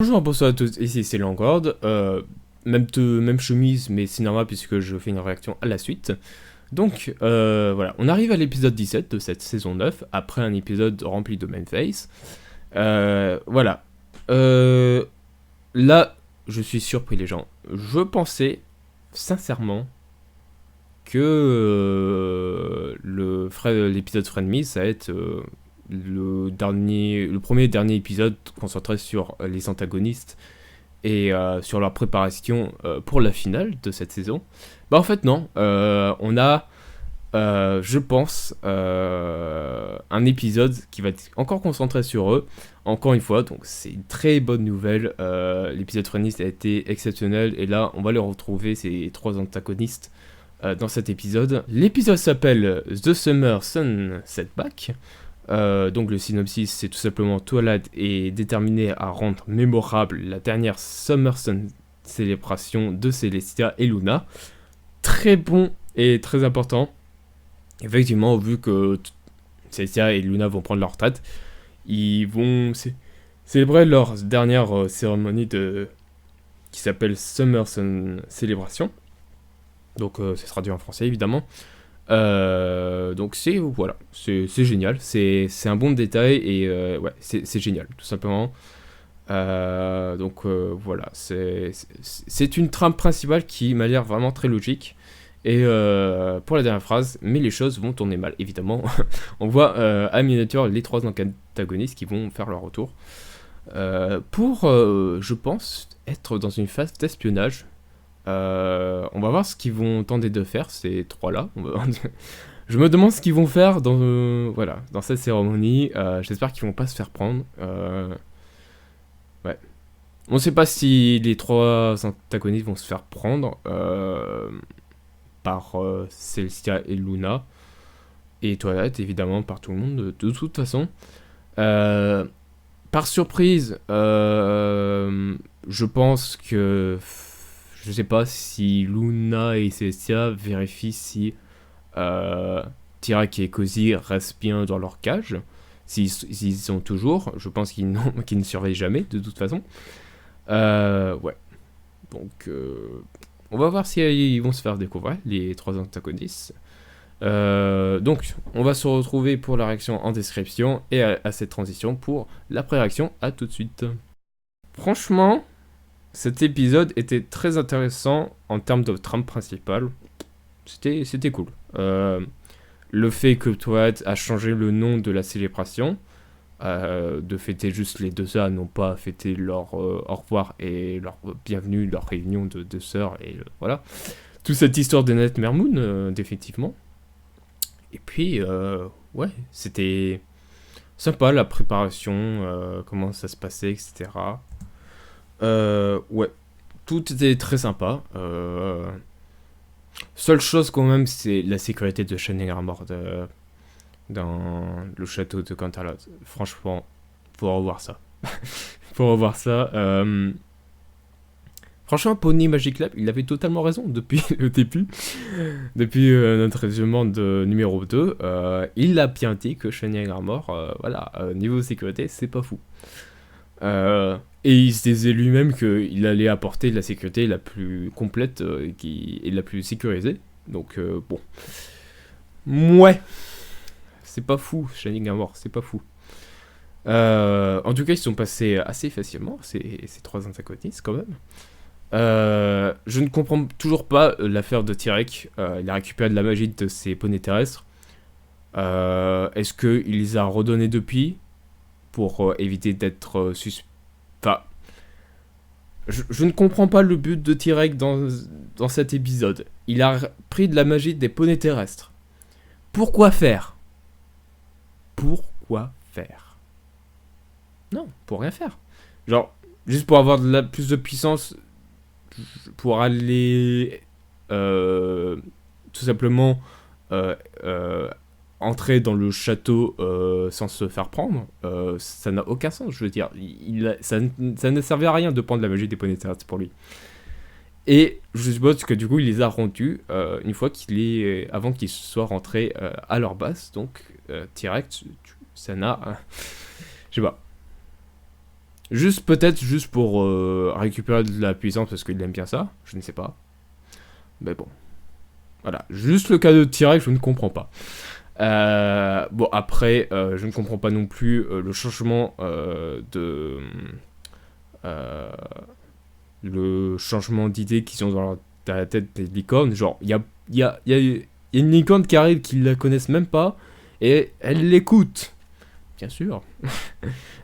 Bonjour, bonsoir à tous, ici c'est Langord. Même chemise, mais c'est normal puisque je fais une réaction à la suite. Donc voilà, on arrive à l'épisode 17 de cette saison 9, après un épisode rempli de mainface. Voilà. Euh, Là, je suis surpris les gens. Je pensais sincèrement que l'épisode Friendme, ça va être le premier et dernier épisode concentré sur les antagonistes et sur leur préparation pour la finale de cette saison. Bah en fait non, on a, je pense, un épisode qui va être encore concentré sur eux, encore une fois, donc c'est une très bonne nouvelle. L'épisode Friendlist a été exceptionnel, et là on va les retrouver, ces trois antagonistes, dans cet épisode. L'épisode s'appelle The Summer Sun Setback. Donc le synopsis, c'est tout simplement Twilight est déterminé à rendre mémorable la dernière Summer Sun célébration de Celestia et Luna. Très bon et très important. Effectivement, vu que Celestia et Luna vont prendre leur retraite, ils vont célébrer leur dernière cérémonie qui s'appelle Summer Sun Célébration. Donc ça sera traduit en français évidemment. Donc c'est génial, c'est un bon détail et ouais, c'est génial, tout simplement. Voilà, c'est une trame principale qui m'a l'air vraiment très logique. Et pour la dernière phrase, mais les choses vont tourner mal, évidemment. On voit à miniature les trois antagonistes qui vont faire leur retour. Je pense, être dans une phase d'espionnage. On va voir ce qu'ils vont tenter de faire, ces trois-là. Je me demande ce qu'ils vont faire voilà, dans cette cérémonie. J'espère qu'ils vont pas se faire prendre. Ouais. On ne sait pas si les trois antagonistes vont se faire prendre par Celestia et Luna. Et Twilight, évidemment, par tout le monde, de toute façon. Par surprise, je pense que... Je sais pas si Luna et Celestia vérifient si Tirak et Cozy restent bien dans leur cage. S'ils sont toujours, je pense qu'ils ne surveillent jamais, de toute façon. Ouais. Donc, on va voir si ils vont se faire découvrir, les trois antagonistes. Donc, on va se retrouver pour la réaction en description et à cette transition pour la pré-réaction. À tout de suite. Franchement, cet épisode était très intéressant en termes de trame principale. C'était cool. Le fait que Twilight a changé le nom de la célébration, de fêter juste les deux sœurs, non pas fêter leur au revoir et leur bienvenue, leur réunion de deux sœurs, et voilà. Toute cette histoire de Net Mermoon, définitivement. Et puis, ouais, c'était sympa la préparation, comment ça se passait, etc. Ouais, tout était très sympa. Seule chose quand même, c'est la sécurité de Shining Armor dans le château de Canterlot. Franchement, faut revoir ça. Faut revoir ça. Franchement, Pony Magic Lab, il avait totalement raison depuis le début. Depuis notre résumé de numéro 2, il a bien dit que Shining Armor, voilà, niveau sécurité, c'est pas fou. Et il se disait lui-même qu'il allait apporter la sécurité la plus complète et la plus sécurisée. Donc, bon. Ouais, c'est pas fou, Shining Armor, c'est pas fou. En tout cas, ils sont passés assez facilement, ces trois antagonistes, quand même. Je ne comprends toujours pas l'affaire de Tyrek. Il a récupéré de la magie de ses poneys terrestres. Est-ce qu'il les a redonnés depuis pour éviter d'être suspect? Enfin, je ne comprends pas le but de Tyrek dans cet épisode. Il a pris de la magie des poneys terrestres. Pourquoi faire? Pourquoi faire? Non, pour rien faire. Genre, juste pour avoir plus de puissance, pour aller tout simplement euh, euh, entrer dans le château sans se faire prendre, ça n'a aucun sens. Je veux dire, ça ne servait à rien de prendre la magie des poneys terrestres pour lui. Et je suppose que du coup, il les a rendus une fois avant qu'ils soient rentrés à leur base. Donc, direct, ça n'a, je sais pas. Juste peut-être juste pour récupérer de la puissance parce qu'il aime bien ça, je ne sais pas. Mais bon. Voilà, juste le cas de T-Rex, je ne comprends pas. Bon, après, je ne comprends pas non plus le changement euh, le changement d'idée qu'ils ont dans la tête des licornes. Genre, il y a une licorne qui arrive qu'ils la connaissent même pas et elle l'écoute. Bien sûr.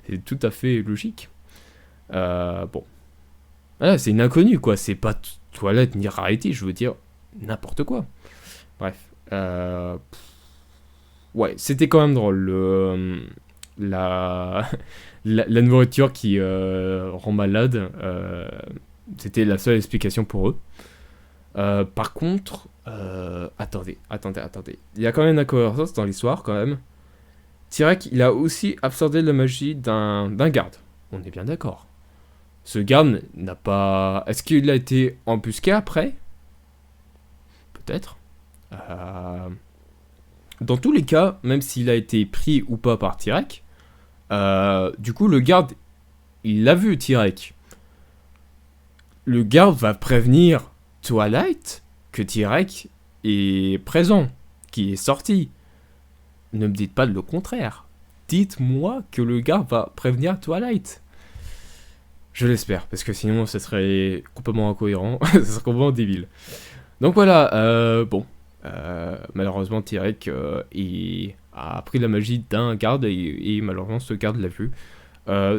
C'est tout à fait logique. Bon. Voilà, c'est une inconnue, quoi. C'est pas Toilette ni Rarity, je veux dire n'importe quoi. Bref. Ouais, c'était quand même drôle. La... la nourriture qui rend malade, c'était la seule explication pour eux. Par contre, attendez. Il y a quand même une incohérence dans l'histoire, quand même. Tyrek, il a aussi absorbé la magie d'un garde. On est bien d'accord. Ce garde n'a pas... Est-ce qu'il a été embusqué après? Peut-être. Dans tous les cas, même s'il a été pris ou pas par Tyrek, du coup, le garde, il l'a vu, Tyrek. Le garde va prévenir Twilight que Tyrek est présent, qui est sorti. Ne me dites pas le contraire. Dites-moi que le garde va prévenir Twilight. Je l'espère, parce que sinon, ça serait complètement incohérent, ça serait complètement débile. Donc voilà, bon. Malheureusement, Tyrek a pris la magie d'un garde et malheureusement, ce garde l'a vu.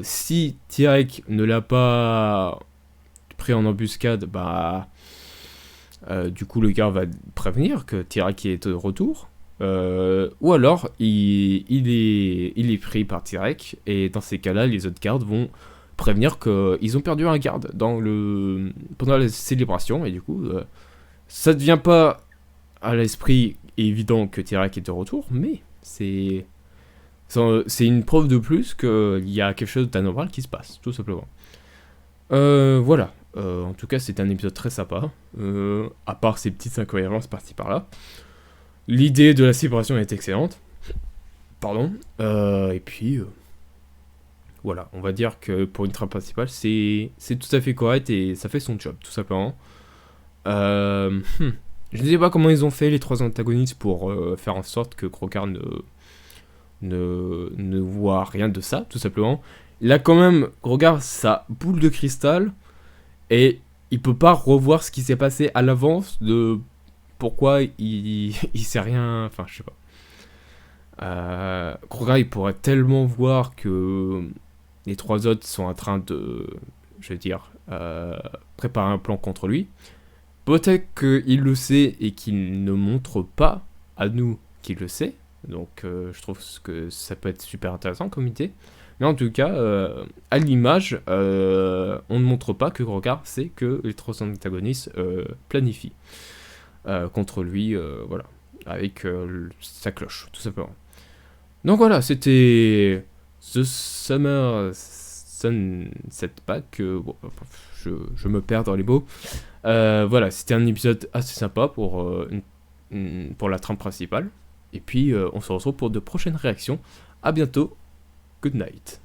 Si Tyrek ne l'a pas pris en embuscade, bah, du coup, le garde va prévenir que Tyrek est de retour. Ou alors, il est pris par Tyrek, et dans ces cas-là, les autres gardes vont prévenir qu'ils ont perdu un garde pendant la célébration, et du coup, ça ne devient pas à l'esprit évident que Tyrek est de retour, mais c'est une preuve de plus qu'il y a quelque chose d'anormal qui se passe, tout simplement. Voilà. En tout cas, c'était un épisode très sympa, à part ces petites incohérences par-ci par-là. L'idée de la séparation est excellente. Pardon. Et puis, voilà, on va dire que pour une trame principale, c'est tout à fait correct et ça fait son job, tout simplement. Je ne sais pas comment ils ont fait les trois antagonistes pour faire en sorte que Crocard ne voit rien de ça, tout simplement. Il a quand même, regarde sa boule de cristal et il peut pas revoir ce qui s'est passé à l'avance de pourquoi il sait rien, enfin je sais pas. Crocard il pourrait tellement voir que les trois autres sont en train de, je veux dire, préparer un plan contre lui. Peut-être qu'il le sait et qu'il ne montre pas à nous qu'il le sait. Donc je trouve que ça peut être super intéressant comme idée. Mais en tout cas, à l'image, on ne montre pas que Crocard sait que les trois antagonistes planifient contre lui, voilà, avec sa cloche, tout simplement. Donc voilà, c'était The Summer Sunset Pack. Bon, je me perds dans les mots. Voilà, c'était un épisode assez sympa pour la trame principale. Et puis, on se retrouve pour de prochaines réactions. À bientôt. Good night.